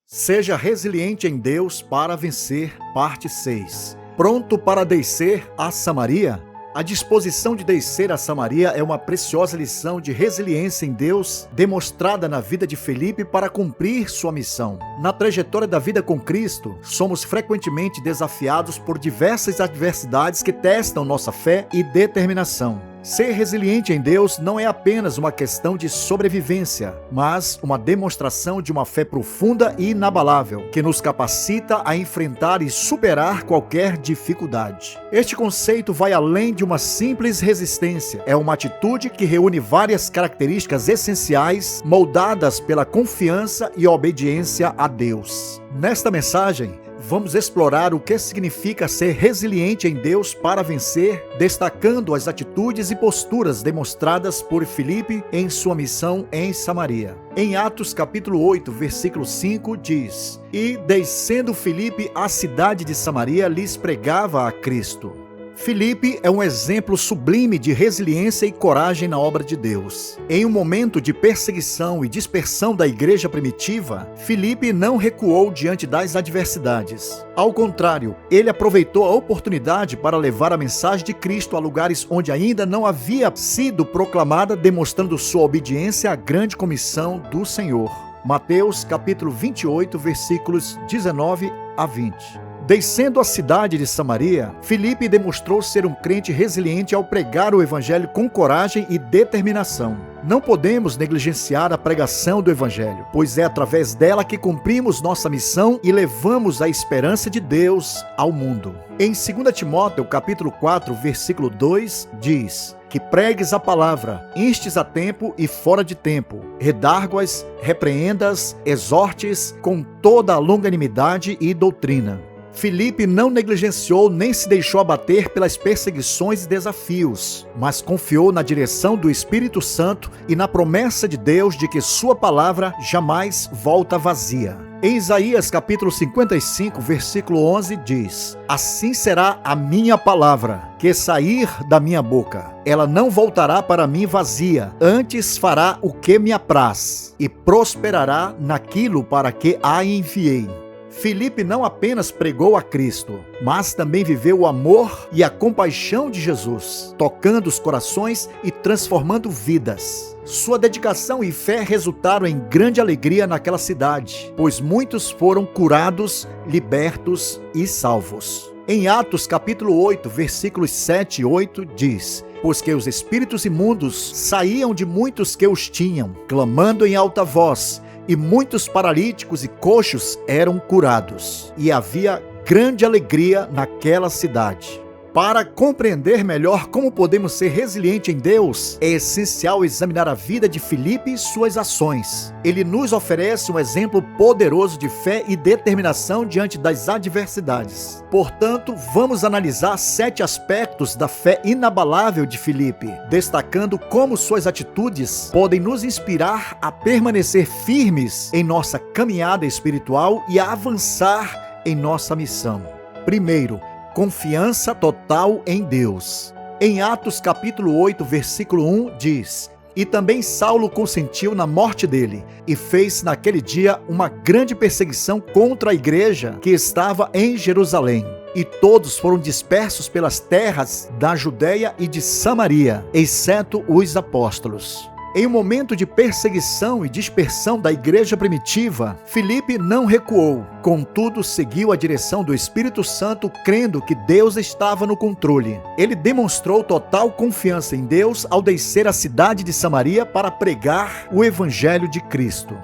Seja resiliente em Deus para vencer, parte 6. Pronto para descer a Samaria? A disposição de descer a Samaria é uma preciosa lição de resiliência em Deus, demonstrada na vida de Filipe para cumprir sua missão. Na trajetória da vida com Cristo, somos frequentemente desafiados por diversas adversidades que testam nossa fé e determinação. Ser resiliente em Deus não é apenas uma questão de sobrevivência, mas uma demonstração de uma fé profunda e inabalável, que nos capacita a enfrentar e superar qualquer dificuldade. Este conceito vai além de uma simples resistência. É uma atitude que reúne várias características essenciais, moldadas pela confiança e obediência a Deus. Nesta mensagem, vamos explorar o que significa ser resiliente em Deus para vencer, destacando as atitudes e posturas demonstradas por Filipe em sua missão em Samaria. Em Atos capítulo 8, versículo 5, diz: "E descendo Filipe à cidade de Samaria, lhes pregava a Cristo." Filipe é um exemplo sublime de resiliência e coragem na obra de Deus. Em um momento de perseguição e dispersão da igreja primitiva, Filipe não recuou diante das adversidades. Ao contrário, ele aproveitou a oportunidade para levar a mensagem de Cristo a lugares onde ainda não havia sido proclamada, demonstrando sua obediência à grande comissão do Senhor. Mateus capítulo 28, versículos 19 a 20. Descendo a cidade de Samaria, Filipe demonstrou ser um crente resiliente ao pregar o evangelho com coragem e determinação. Não podemos negligenciar a pregação do evangelho, pois é através dela que cumprimos nossa missão e levamos a esperança de Deus ao mundo. Em 2 Timóteo capítulo 4, versículo 2, diz: "Que pregues a palavra, instes a tempo e fora de tempo, redargue-as, repreendas, exortes com toda a longanimidade e doutrina." Filipe não negligenciou nem se deixou abater pelas perseguições e desafios, mas confiou na direção do Espírito Santo e na promessa de Deus de que sua palavra jamais volta vazia. Em Isaías capítulo 55, versículo 11 diz: "Assim será a minha palavra, que sair da minha boca. Ela não voltará para mim vazia, antes fará o que me apraz, e prosperará naquilo para que a enviei." Filipe não apenas pregou a Cristo, mas também viveu o amor e a compaixão de Jesus, tocando os corações e transformando vidas. Sua dedicação e fé resultaram em grande alegria naquela cidade, pois muitos foram curados, libertos e salvos. Em Atos capítulo 8, versículos 7 e 8 diz: "Pois que os espíritos imundos saíam de muitos que os tinham, clamando em alta voz, e muitos paralíticos e coxos eram curados, e havia grande alegria naquela cidade." Para compreender melhor como podemos ser resilientes em Deus, é essencial examinar a vida de Filipe e suas ações. Ele nos oferece um exemplo poderoso de fé e determinação diante das adversidades. Portanto, vamos analisar 7 aspectos da fé inabalável de Filipe, destacando como suas atitudes podem nos inspirar a permanecer firmes em nossa caminhada espiritual e a avançar em nossa missão. Primeiro, confiança total em Deus. Em Atos capítulo 8, versículo 1 diz: "E também Saulo consentiu na morte dele, e fez naquele dia uma grande perseguição contra a igreja que estava em Jerusalém. E todos foram dispersos pelas terras da Judeia e de Samaria, exceto os apóstolos." Em um momento de perseguição e dispersão da igreja primitiva, Filipe não recuou, contudo seguiu a direção do Espírito Santo, crendo que Deus estava no controle. Ele demonstrou total confiança em Deus ao descer à cidade de Samaria para pregar o Evangelho de Cristo.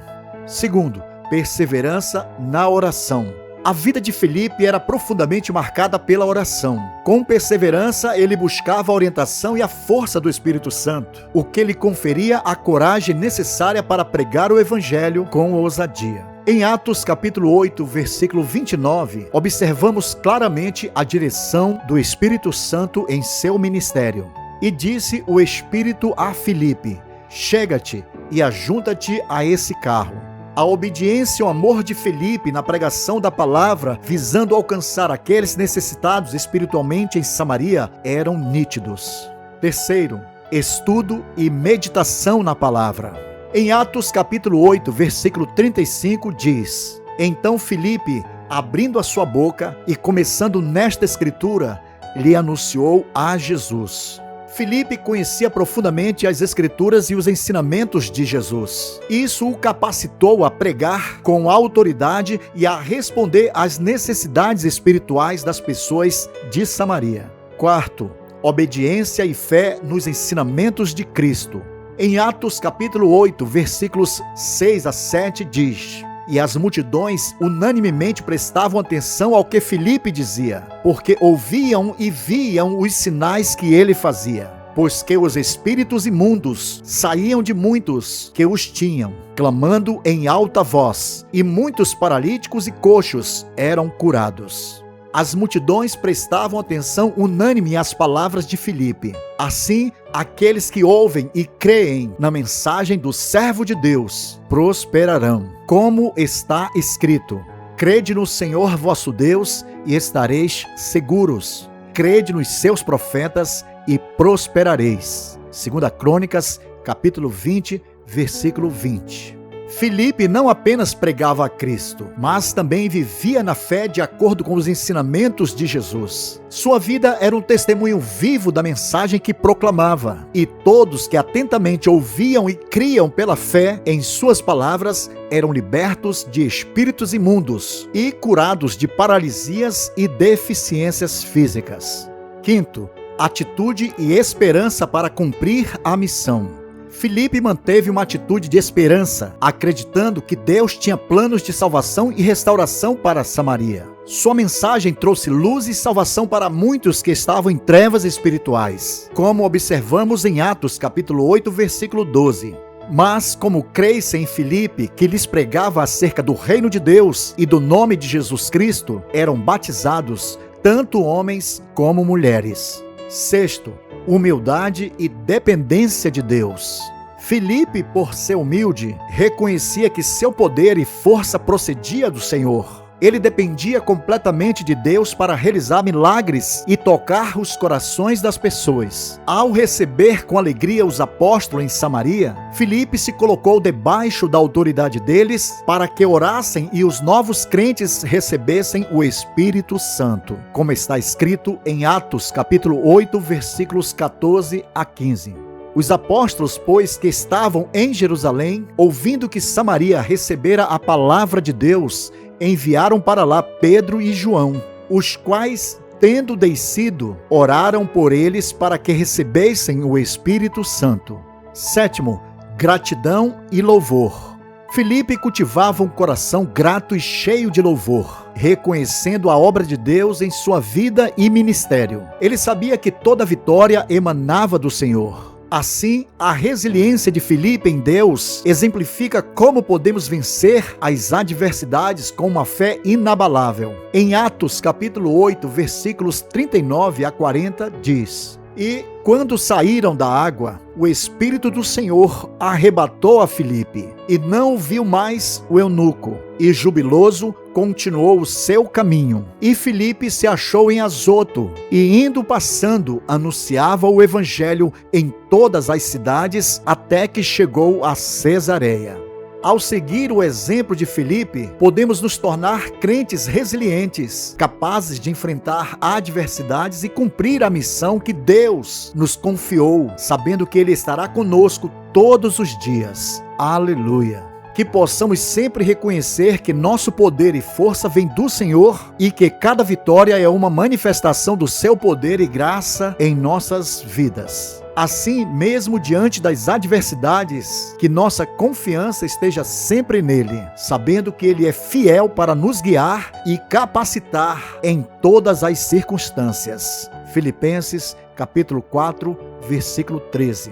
Segundo, perseverança na oração. A vida de Filipe era profundamente marcada pela oração. Com perseverança, ele buscava a orientação e a força do Espírito Santo, o que lhe conferia a coragem necessária para pregar o Evangelho com ousadia. Em Atos capítulo 8, versículo 29, observamos claramente a direção do Espírito Santo em seu ministério. "E disse o Espírito a Filipe: chega-te e ajunta-te a esse carro." A obediência e o amor de Filipe na pregação da palavra, visando alcançar aqueles necessitados espiritualmente em Samaria, eram nítidos. Terceiro, estudo e meditação na palavra. Em Atos capítulo 8, versículo 35 diz: Então Filipe, abrindo a sua boca e começando nesta escritura, lhe anunciou a Jesus. Filipe conhecia profundamente as Escrituras e os ensinamentos de Jesus. Isso o capacitou a pregar com autoridade e a responder às necessidades espirituais das pessoas de Samaria. Quarto, obediência e fé nos ensinamentos de Cristo. Em Atos capítulo 8, versículos 6 a 7 diz: E as multidões unanimemente prestavam atenção ao que Filipe dizia, porque ouviam e viam os sinais que ele fazia. Pois que os espíritos imundos saíam de muitos que os tinham, clamando em alta voz, e muitos paralíticos e coxos eram curados. As multidões prestavam atenção unânime às palavras de Filipe. Assim, aqueles que ouvem e creem na mensagem do servo de Deus prosperarão. Como está escrito: crede no Senhor vosso Deus e estareis seguros. Crede nos seus profetas e prosperareis. 2 Crônicas, capítulo 20, versículo 20. Filipe não apenas pregava a Cristo, mas também vivia na fé de acordo com os ensinamentos de Jesus. Sua vida era um testemunho vivo da mensagem que proclamava, e todos que atentamente ouviam e criam pela fé em suas palavras eram libertos de espíritos imundos e curados de paralisias e deficiências físicas. Quinto, atitude e esperança para cumprir a missão. Filipe manteve uma atitude de esperança, acreditando que Deus tinha planos de salvação e restauração para Samaria. Sua mensagem trouxe luz e salvação para muitos que estavam em trevas espirituais, como observamos em Atos capítulo 8, versículo 12. Mas, como creis em Filipe, que lhes pregava acerca do reino de Deus e do nome de Jesus Cristo, eram batizados tanto homens como mulheres. Sexto, humildade e dependência de Deus. Filipe, por ser humilde, reconhecia que seu poder e força procedia do Senhor. Ele dependia completamente de Deus para realizar milagres e tocar os corações das pessoas. Ao receber com alegria os apóstolos em Samaria, Filipe se colocou debaixo da autoridade deles para que orassem e os novos crentes recebessem o Espírito Santo, como está escrito em Atos capítulo 8, versículos 14 a 15. Os apóstolos, pois, que estavam em Jerusalém, ouvindo que Samaria recebera a palavra de Deus, enviaram para lá Pedro e João, os quais, tendo descido, oraram por eles para que recebessem o Espírito Santo. Sétimo, gratidão e louvor. Filipe cultivava um coração grato e cheio de louvor, reconhecendo a obra de Deus em sua vida e ministério. Ele sabia que toda vitória emanava do Senhor. Assim, a resiliência de Filipe em Deus exemplifica como podemos vencer as adversidades com uma fé inabalável. Em Atos capítulo 8, versículos 39 a 40, diz: E quando saíram da água, o Espírito do Senhor arrebatou a Filipe, e não viu mais o eunuco, e jubiloso continuou o seu caminho. E Filipe se achou em Azoto, e indo passando, anunciava o evangelho em todas as cidades, até que chegou a Cesareia. Ao seguir o exemplo de Filipe, podemos nos tornar crentes resilientes, capazes de enfrentar adversidades e cumprir a missão que Deus nos confiou, sabendo que Ele estará conosco todos os dias. Aleluia! Que possamos sempre reconhecer que nosso poder e força vem do Senhor e que cada vitória é uma manifestação do seu poder e graça em nossas vidas. Assim, mesmo diante das adversidades, que nossa confiança esteja sempre nele, sabendo que ele é fiel para nos guiar e capacitar em todas as circunstâncias. Filipenses, capítulo 4, versículo 13.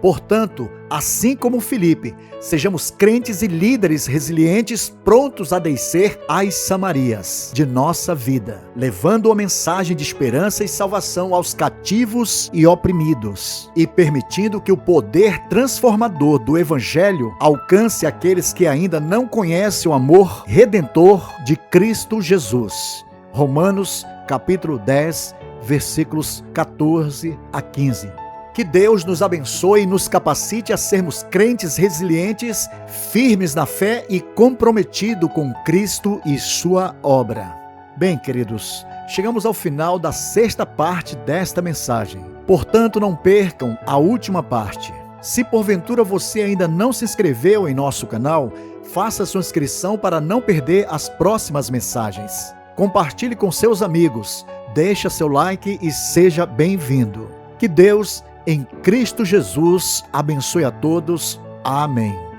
Portanto, assim como Filipe, sejamos crentes e líderes resilientes, prontos a descer às Samarias de nossa vida, levando a mensagem de esperança e salvação aos cativos e oprimidos, e permitindo que o poder transformador do Evangelho alcance aqueles que ainda não conhecem o amor redentor de Cristo Jesus. Romanos, capítulo 10, versículos 14 a 15. Que Deus nos abençoe e nos capacite a sermos crentes resilientes, firmes na fé e comprometidos com Cristo e sua obra. Bem, queridos, chegamos ao final da 6ª parte desta mensagem. Portanto, não percam a última parte. Se porventura você ainda não se inscreveu em nosso canal, faça sua inscrição para não perder as próximas mensagens. Compartilhe com seus amigos, deixe seu like e seja bem-vindo. Que Deus, em Cristo Jesus, abençoe a todos. Amém.